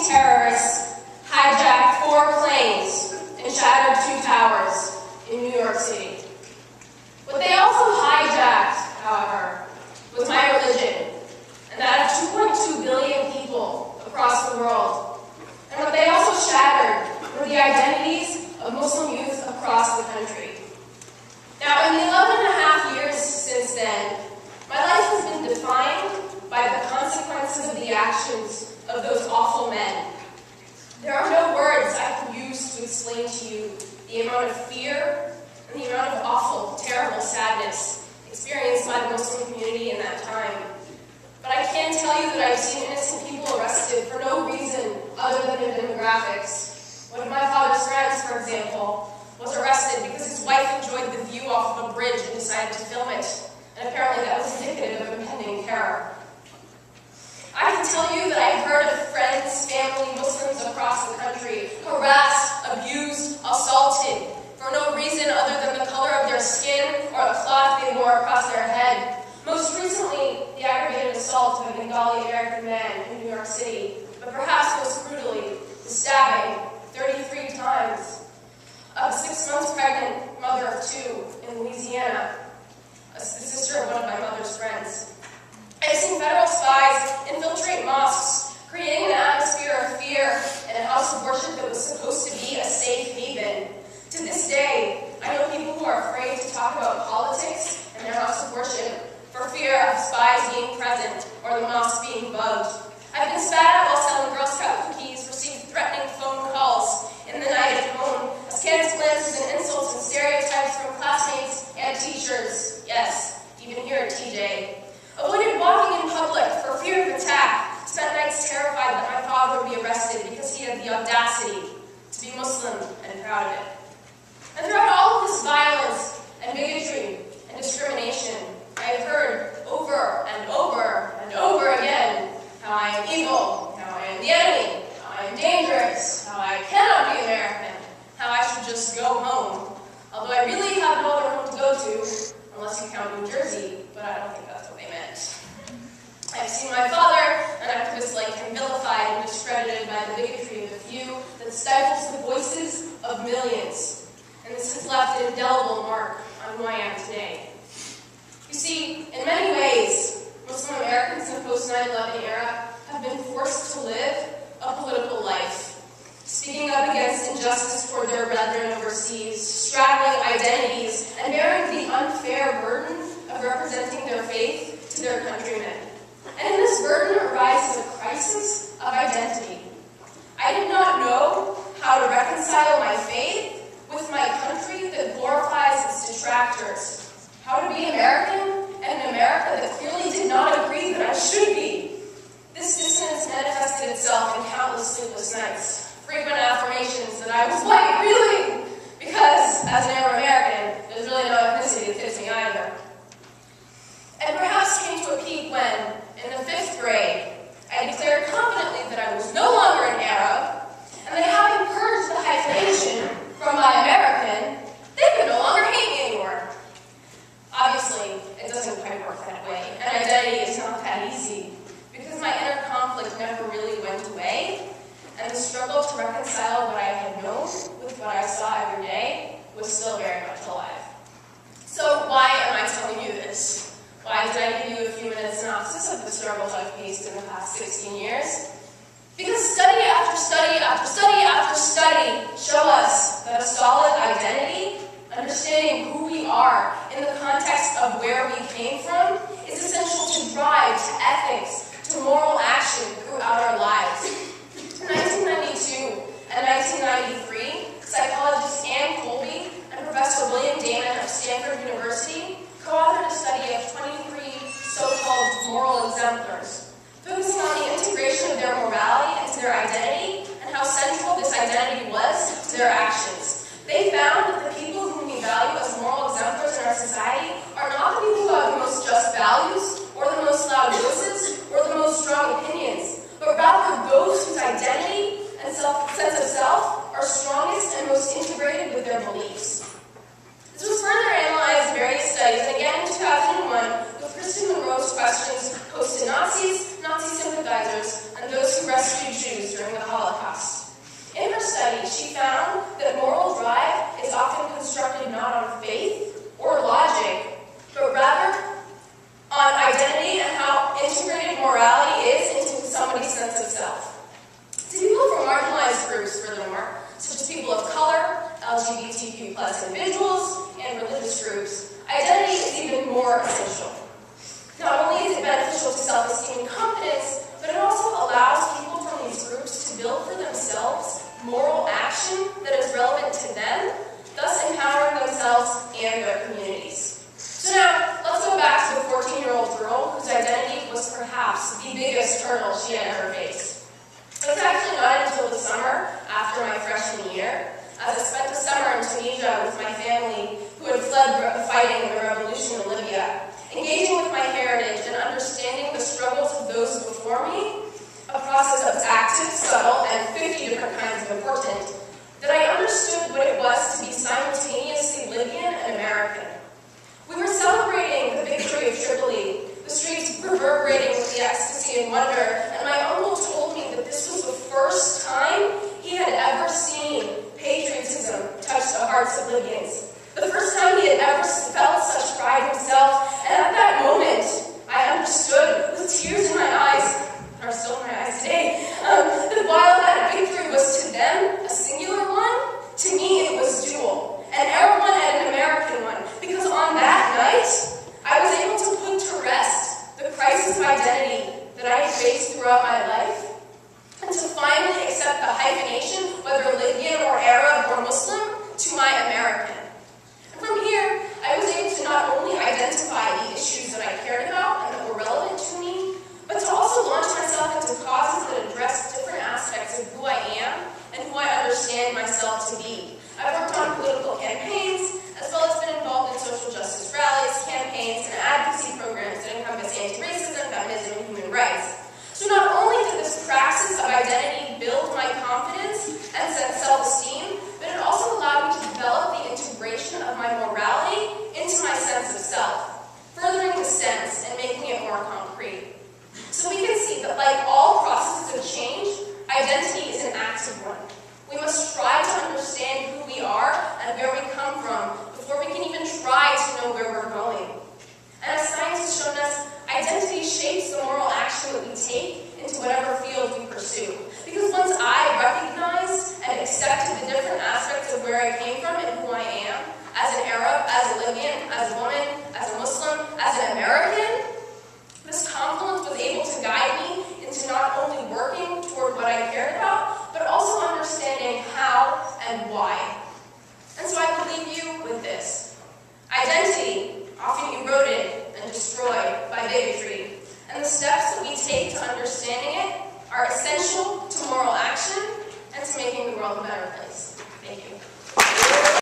terrorists hijacked 4 planes and shattered 2 towers in New York City. What they also hijacked, however, was my religion, and that of 2.2 billion people across the world. And what they also shattered were the identities of Muslim youth across the country. Now, in the 11.5 years since then, my life has been defined by the consequences of the actions of those awful men. There are no words I can use to explain to you the amount of fear and the amount of awful, terrible sadness experienced by the Muslim community in that time. But I can tell you that I've seen innocent people arrested for no reason other than their demographics. One of my father's friends, for example, was arrested because his wife enjoyed the view off of a bridge and decided to film it. And apparently that was indicative of impending terror. I can tell you that I've heard of friends, family, Muslims across the country harassed, abused, assaulted for no reason other than the color of their skin or the cloth they wore across their head. Most recently, the aggravated assault of a Bengali American man in New York City, but perhaps most brutally, the stabbing 33 times of a 6 months pregnant mother of 2 in Louisiana, the sister of one of my mother's friends. I've seen federal spies infiltrate mosques, creating an atmosphere of fear in a house of worship that was supposed to be a safe haven. To this day, I know people who are afraid to talk about politics in their house of worship for fear of spies being present or the mosque being bugged. I've been spat at while selling Girl Scout cookies, received threatening phone calls in the night at home, askance glances and insults and stereotypes from classmates and teachers. Yes, even here at TJ. Avoided walking in public for fear of attack. Spent nights terrified that my father would be arrested because he had the audacity to be Muslim and proud of it. And throughout all of this violence and bigotry and discrimination, I have heard over and over and over again how I am evil, how I am the enemy, how I am dangerous, how I cannot be American, how I should just go home. Although I really have no other home to go to, unless you count New Jersey, but I don't think that's what they meant. I've seen my father, an activist like him, vilified and discredited by the bigotry of the few that stifles the voices of millions. And this has left an indelible mark on who I am today. You see, in many ways, Muslim Americans in the post-9/11 era have been forced to live a political life, speaking up against injustice toward their brethren overseas, straddling identities, and bearing the unfair burden of representing their faith to their countrymen. And in this burden arises a crisis of identity. I did not know how to reconcile my faith with my country that glorifies its detractors. How to be American and an America that clearly did not agree that I should be. This dissonance manifested itself in countless sleepless nights, frequent affirmations that I was white, really, because as an Arab-American, there's really no ethnicity that fits me either. And perhaps came to a peak when, in the 5th grade, I declared confidently that I was no longer an Arab, and that having purged the hyphenation from my American, they could no longer hate me anymore. Obviously, it doesn't quite work that way, and identity is not that easy, because my inner conflict never really went away, and the struggle to reconcile what I had known with what I saw every day was still very much alive. So why am I telling you this? Why did I give you a few minutes synopsis of the struggles I've faced in the past 16 years? Because study after study after study after study show us that a solid identity, understanding who we are in the context of where we came from, is essential to drive, to ethics, to moral action throughout our lives. In 1992 and 1993, psychologists Ann Colby and Professor William Damon of Stanford University co-authored a study of 23 so-called moral exemplars, focusing on the integration of their morality into their identity and how central this identity was to their actions. They found that the people whom we value as moral exemplars in our society are not the people who have the most just values, or the most loud voices, or the most strong opinions, but rather those whose identity and sense of self are strongest and most integrated with their beliefs. plus individuals and religious groups, identity is even more essential. Not only is it beneficial to self-esteem and confidence, but it also allows people from these groups to build for themselves moral action that is relevant to them, thus empowering themselves and their communities. So now, let's go back to the 14-year-old girl whose identity was perhaps the biggest hurdle she had ever faced. It was actually not until the summer after my freshman year, as I spent the summer in Tunisia with my family who had fled the fighting and the revolution in Libya, engaging with my heritage and understanding the struggles of those before me, a process that was active, subtle, and 50 different kinds of important, that I understood what it was to be simultaneously Libyan and American. We were celebrating the victory of Tripoli, the streets reverberating with the ecstasy and wonder, and my uncle told me that this was the first time he had ever seen patriotism touch the hearts of Libyans. The first time he had ever felt such pride himself, and at that moment, I understood, with tears in my eyes, are still in my eyes today, that while that victory was to them a singular one, to me it was dual, an Arab one and an American one, because on that night, I was able to put to rest the crisis of identity that I had faced throughout my life, and to finally accept the hyphenation, whether Libyan or Arab or Muslim, to my American. And from here, I was able to not only identify the issues that I cared about and that were relevant to me, but to also launch myself into causes that address different aspects of who I am and who I understand myself to be. I've worked on political campaigns, as well as been involved in social justice rallies, campaigns, and advocacy programs that encompass anti-racism, feminism, and human rights. So not only did this praxis of identity build my confidence and self-esteem, but it also allowed me to develop the integration of my morality into my sense of self, furthering the sense and making it more concrete. So we can see that like all processes of change, identity is an active one. We must try to understand who we are and where we come from before we can even try to know where we're going. And as science has shown us, identity shapes the moral action that we take into whatever field we pursue. Because once I recognized and accepted the different aspects of where I came from and who I am, as an Arab, as a Libyan, as a woman, as a Muslim, as an American, this confluence was able to guide me into not only working toward what I cared about, but also understanding how and why. And so I will leave you with this. Identity, often eroded and destroyed by bigotry, and the steps that we take to understanding it are essential to moral action and to making the world a better place. Thank you.